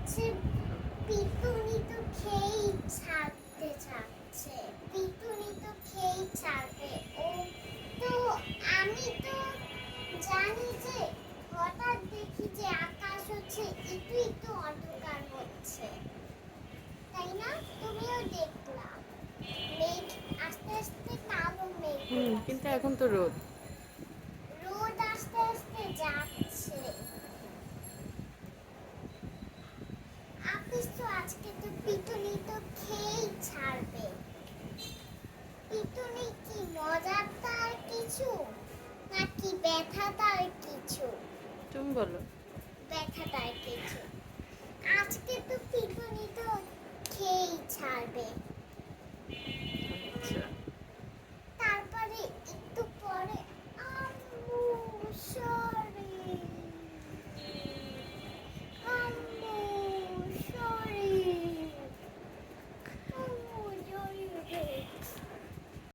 হচ্ছে পিটুনি তো খেয়েই ছাড়তে চাচ্ছে, পিটুনি তো খেয়েই ছাড়বে ও। তো আমি তো জানি যে হঠাৎ দেখি যে আকাশ হচ্ছে একটু একটু অন্ধকার হচ্ছে, তাই না? তুমিও দেখলা মেঘ আস্তে আস্তে কালো মেঘ হয়ে কিন্তু আসছে, এখন তো রোদ। রোদ আস্তে আস্তে যাচ্ছে। আপিস তো আজকে তো পিটুনি তো খেয়েই ছাড়বে। পিটুনি কি মজাদার কিছু নাকি ব্যথাদার কিছু? তুমি বলো। ব্যথাদার কিছু।